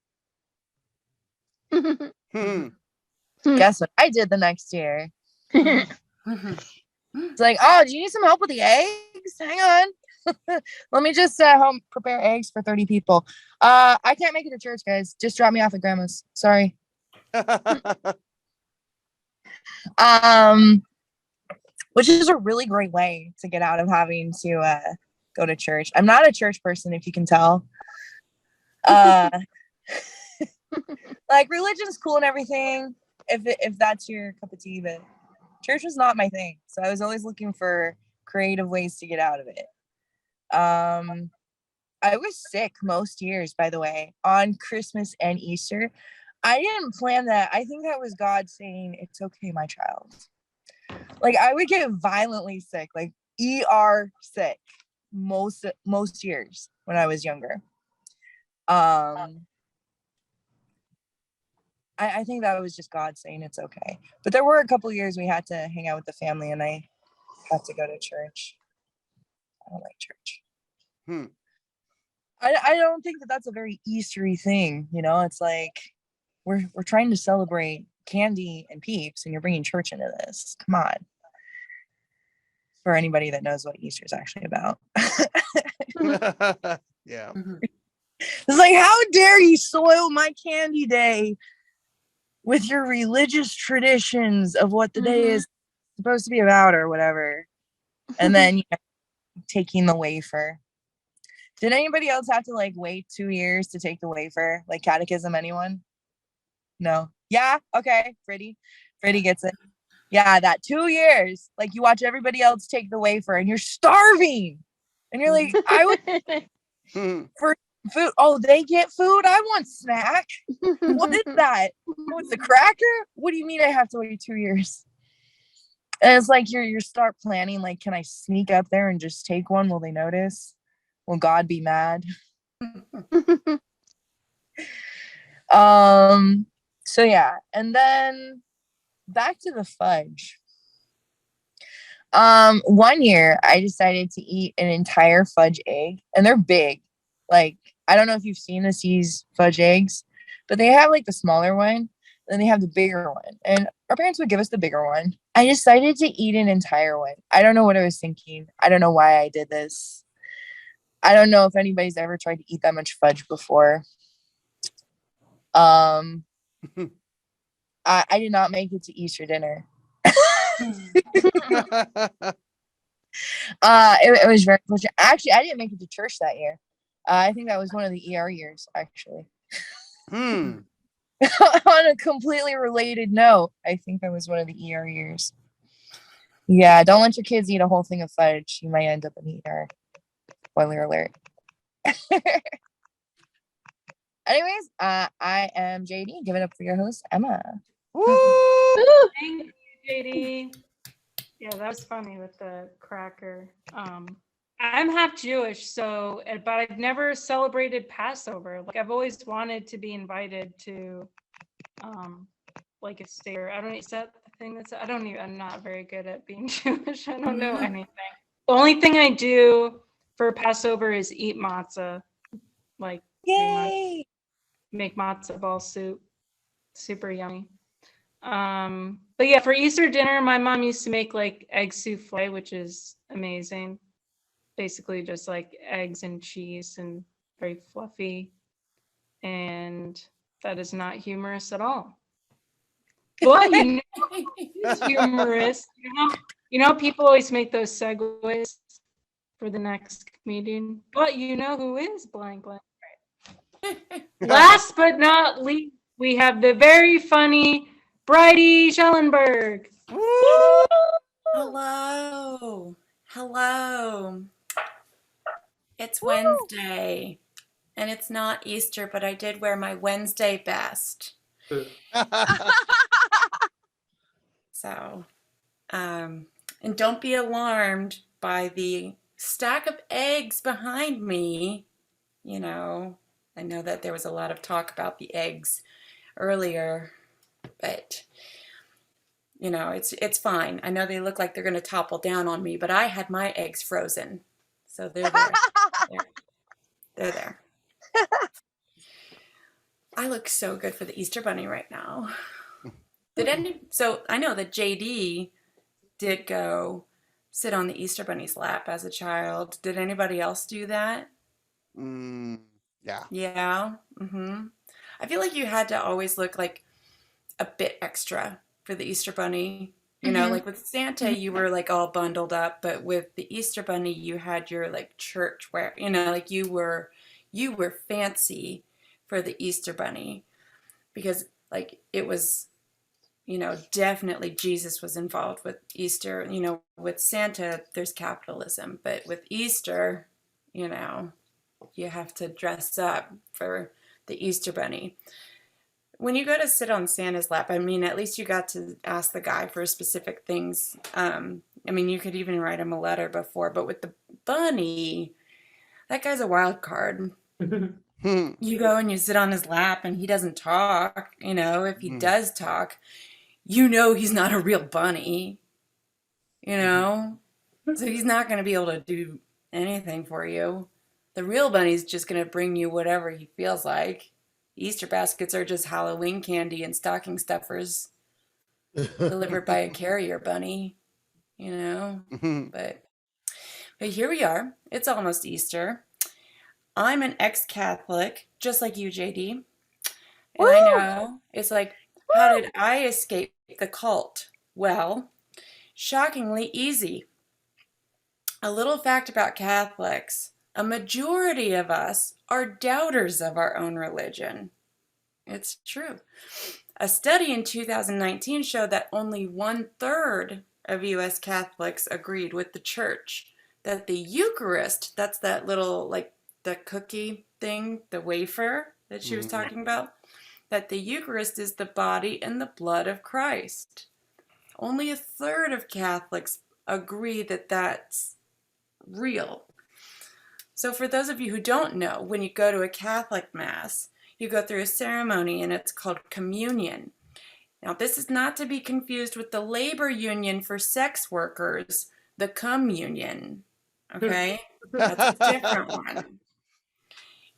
Speaker 6: Guess what I did the next year? It's like, oh, do you need some help with the eggs? Hang on. Let me just home prepare eggs for 30 people. I can't make it to church, guys. Just drop me off at grandma's. Sorry. Which is a really great way to get out of having to go to church. I'm not a church person, if you can tell. Like religion's cool and everything, if that's your cup of tea, but church was not my thing. So I was always looking for creative ways to get out of it. I was sick most years, by the way, on Christmas and Easter. I didn't plan that. I think that was God saying, it's okay, my child. Like I would get violently sick, like ER sick most years when I was younger. I think that was just God saying it's okay. But there were a couple years we had to hang out with the family and I had to go to church. I don't like church. I don't think that that's a very Eastery thing. It's like we're trying to celebrate candy and Peeps, and you're bringing church into this. Come on. For anybody that knows what Easter is actually about.
Speaker 2: Yeah.
Speaker 6: It's like, how dare you soil my candy day with your religious traditions of what the day is supposed to be about or whatever. And then, you know, taking the wafer. Did anybody else have to like wait 2 years to take the wafer? Like catechism, anyone? No. Yeah. Okay. Bridie gets it. Yeah. That 2 years, like you watch everybody else take the wafer and you're starving. And you're like, I would for food. Oh, they get food. I want snack. What is that? What's the cracker? What do you mean I have to wait 2 years? And it's like you start planning, like, can I sneak up there and just take one? Will they notice? Will God be mad? So yeah, and then back to the fudge. 1 year I decided to eat an entire fudge egg, and they're big. Like, I don't know if you've seen the C's fudge eggs, but they have like the smaller one, and then they have the bigger one. And our parents would give us the bigger one. I decided to eat an entire one. I don't know what I was thinking. I don't know why I did this. I don't know if anybody's ever tried to eat that much fudge before. I did not make it to Easter dinner. It was very fortunate. Actually, I didn't make it to church that year. I think that was one of the ER years, actually. On a completely related note, I think that was one of the ER years. Yeah, don't let your kids eat a whole thing of fudge. You might end up in ER. Spoiler alert. Anyways, I am JD. Give it up for your host, Emma.
Speaker 1: Thank you, JD. Yeah, that was funny with the cracker. I'm half Jewish, so but I've never celebrated Passover. Like, I've always wanted to be invited to, like a Seder. I don't. Is that the thing that's? I don't even. I'm not very good at being Jewish. I don't know anything. The only thing I do for Passover is eat matzah. Like,
Speaker 6: yay!
Speaker 1: Make matzo ball soup. Super yummy. But yeah, for Easter dinner, my mom used to make like egg souffle, which is amazing. Basically just like eggs and cheese and very fluffy. And that is not humorous at all. But you know, it's humorous. You know, people always make those segues for the next comedian. But you know who is blank blank. Right. Last but not least, we have the very funny Bridie Schellenberg.
Speaker 4: Hello. It's Wednesday, and it's not Easter, but I did wear my Wednesday best. So, and don't be alarmed by the stack of eggs behind me. You know, I know that there was a lot of talk about the eggs earlier, but you know, it's fine. I know they look like they're going to topple down on me, but I had my eggs frozen. So they're there. They're there. I look so good for the Easter Bunny right now. So I know that JD did go sit on the Easter Bunny's lap as a child. Did anybody else do that?
Speaker 2: Yeah.
Speaker 4: Yeah. I feel like you had to always look like a bit extra for the Easter Bunny. You know, like with Santa, you were like all bundled up, but with the Easter Bunny, you had your like church wear, you know, like you were fancy for the Easter Bunny because like it was, you know, definitely Jesus was involved with Easter. You know, with Santa, there's capitalism, but with Easter, you know, you have to dress up for the Easter Bunny. When you go to sit on Santa's lap, I mean, at least you got to ask the guy for specific things. I mean, you could even write him a letter before, but with the bunny, that guy's a wild card. You go and you sit on his lap and he doesn't talk. You know, if he does talk, you know he's not a real bunny. You know? So he's not going to be able to do anything for you. The real bunny's just going to bring you whatever he feels like. Easter baskets are just Halloween candy and stocking stuffers delivered by a carrier bunny, you know. But here we are. It's almost Easter. I'm an ex-Catholic, just like you, JD. And I know it's like, how did I escape the cult? Well, shockingly easy. A little fact about Catholics: a majority of us are doubters of our own religion. It's true. A study in 2019 showed that only 1/3 of U.S. Catholics agreed with the church that the Eucharist, that's that little, like, the cookie thing, the wafer that she was talking about, that the Eucharist is the body and the blood of Christ. Only 1/3 of Catholics agree that that's real. So for those of you who don't know, when you go to a Catholic Mass, you go through a ceremony and it's called communion. Now, this is not to be confused with the labor union for sex workers, the communion, okay? That's a different one.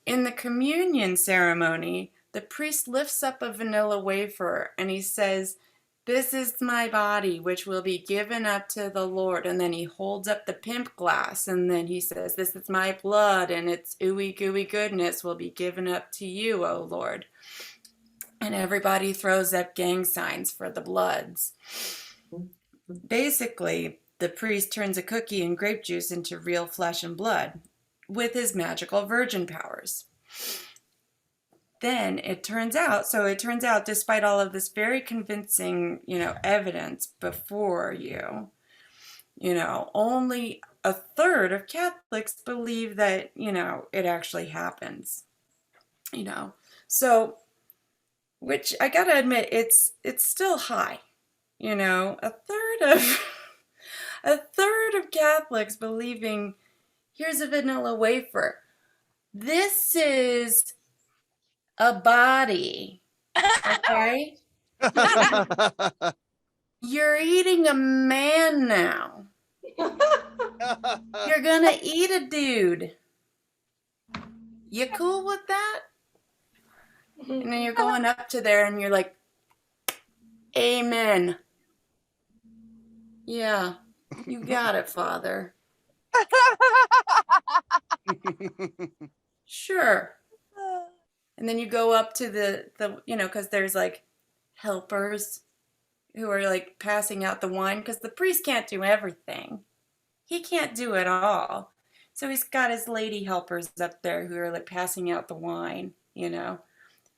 Speaker 4: In the communion ceremony, the priest lifts up a vanilla wafer and he says, "This is my body, which will be given up to the Lord." And then he holds up the pimp glass and then he says, "This is my blood, and its ooey gooey goodness will be given up to you, O Lord." And everybody throws up gang signs for the bloods. Basically, the priest turns a cookie and grape juice into real flesh and blood with his magical virgin powers. Then it turns out, despite all of this very convincing, evidence before you, only 1/3 of Catholics believe that, it actually happens, So, which I gotta admit, it's still high, 1/3 of Catholics believing, here's a vanilla wafer. This is a body, okay? You're eating a man now. You're gonna eat a dude. You cool with that? And then you're going up to there and you're like, "Amen. Yeah, you got it, Father." Sure. And then you go up to the because there's like helpers who are like passing out the wine, because the priest can't do everything. He can't do it all. So he's got his lady helpers up there who are like passing out the wine,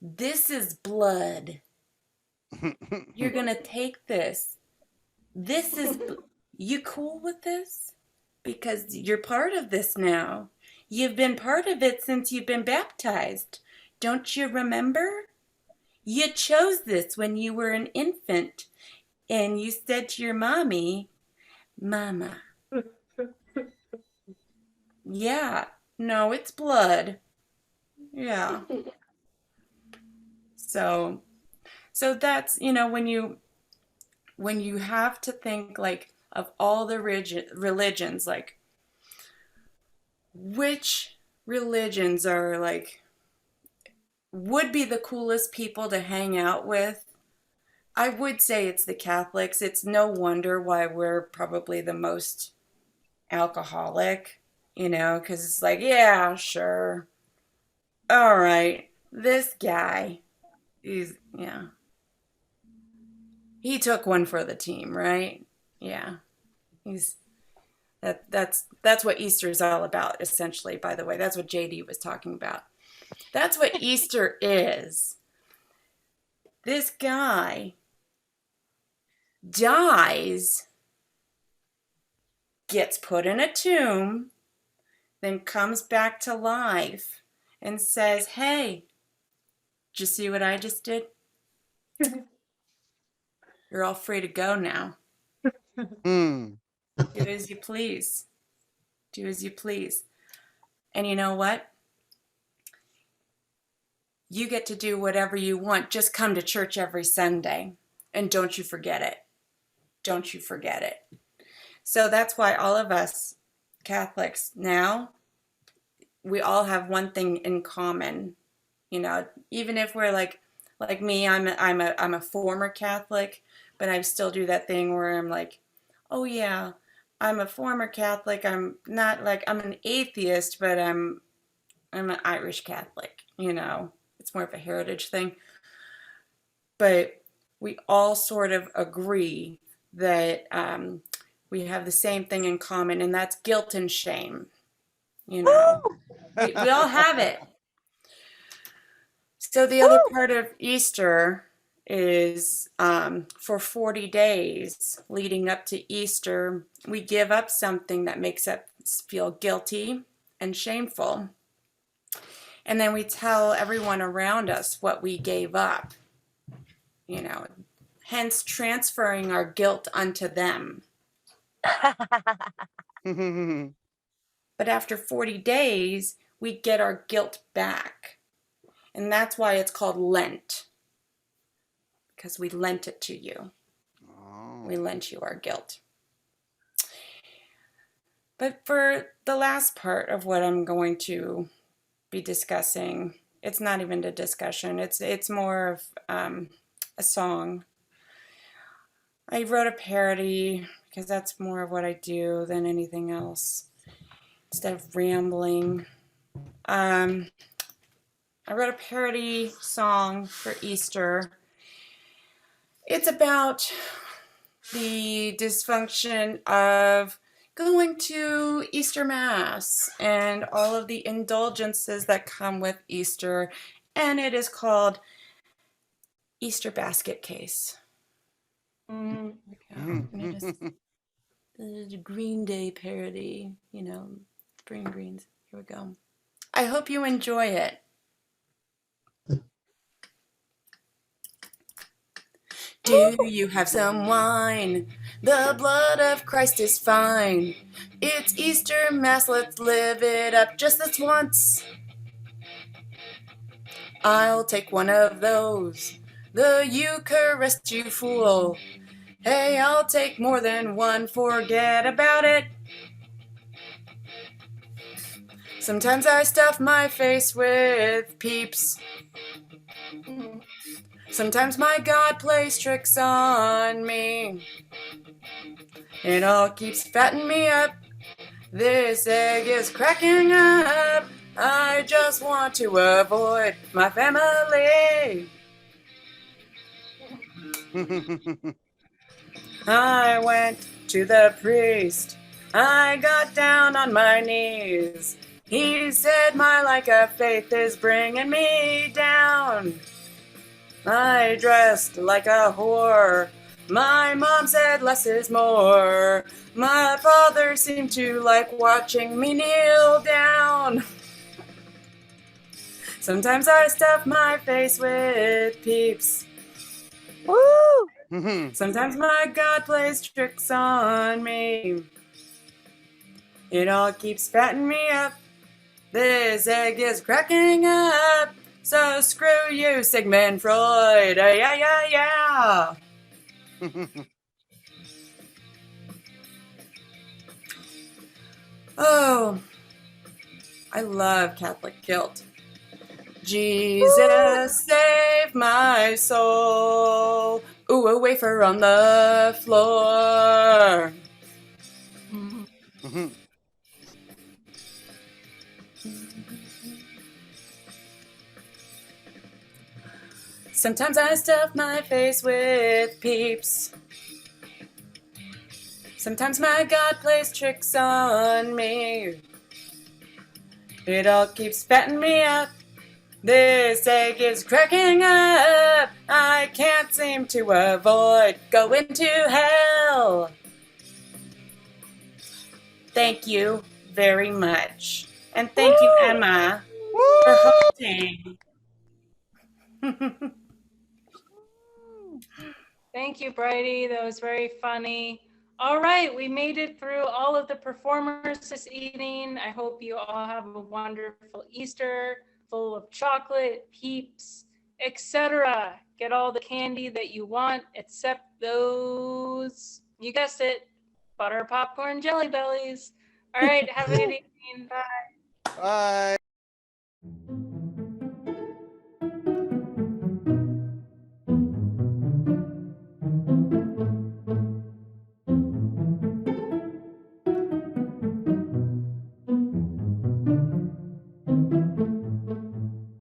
Speaker 4: This is blood. You're going to take this. You cool with this? Because you're part of this now. You've been part of it since you've been baptized. Don't you remember? You chose this when you were an infant, and you said to your mommy, "Mama." Yeah, no, it's blood. Yeah. So that's, when you have to think like of all the religions, like which religions are like would be the coolest people to hang out with, I would say it's the Catholics. It's no wonder why we're probably the most alcoholic, because it's like, yeah, sure. All right, this guy, he took one for the team, right? Yeah. That's what Easter is all about, essentially, by the way. That's what JD was talking about. That's what Easter is. This guy dies, gets put in a tomb, then comes back to life and says, "Hey, did you see what I just did? You're all free to go now. Do as you please. Do as you please." And you know what? You get to do whatever you want. Just come to church every Sunday. And don't you forget it. Don't you forget it. So that's why all of us Catholics now, we all have one thing in common. You know, even if we're like me, I'm a former Catholic, but I still do that thing where I'm like, oh yeah, I'm a former Catholic. I'm not like I'm an atheist, but I'm an Irish Catholic. You know, it's more of a heritage thing. But we all sort of agree that we have the same thing in common, and that's guilt and shame. You know, we all have it. So the other part of Easter is for 40 days leading up to Easter, we give up something that makes us feel guilty and shameful. And then we tell everyone around us what we gave up, you know, hence transferring our guilt unto them. But after 40 days, we get our guilt back. And that's why it's called Lent, because we lent it to you. Oh. We lent you our guilt. But for the last part of what I'm going to be discussing, it's not even a discussion. It's more of a song. I wrote a parody because that's more of what I do than anything else. Instead of rambling. I wrote a parody song for Easter. It's about the dysfunction of going to Easter Mass and all of the indulgences that come with Easter. And it is called Easter Basket Case. The Green Day parody, you know, spring greens. Here we go. I hope you enjoy it. Do you have some wine? The blood of Christ is fine. It's Easter Mass, let's live it up just this once. I'll take one of those, the Eucharist, you fool. Hey, I'll take more than one, forget about it. Sometimes I stuff my face with peeps. Sometimes my God plays tricks on me. It all keeps fattening me up. This egg is cracking up. I just want to avoid my family. I went to the priest. I got down on my knees. He said my lack of faith is bringing me down. I dressed like a whore. My mom said less is more. My father seemed to like watching me kneel down. Sometimes I stuff my face with peeps. Woo! Sometimes my God plays tricks on me. It all keeps fattening me up. This egg is cracking up. So screw you, Sigmund Freud. Yeah. Oh, I love Catholic guilt. Jesus, save my soul. Ooh, a wafer on the floor. Sometimes I stuff my face with peeps. Sometimes my God plays tricks on me. It all keeps fattening me up. This egg is cracking up. I can't seem to avoid going to hell. Thank you very much. And thank you, Emma, for hosting.
Speaker 1: Thank you, Bridie. That was very funny. All right, we made it through all of the performers this evening. I hope you all have a wonderful Easter, full of chocolate, peeps, etc. Get all the candy that you want, except those, you guessed it, butter, popcorn, jelly bellies. All right, have a good evening. Bye.
Speaker 2: Bye.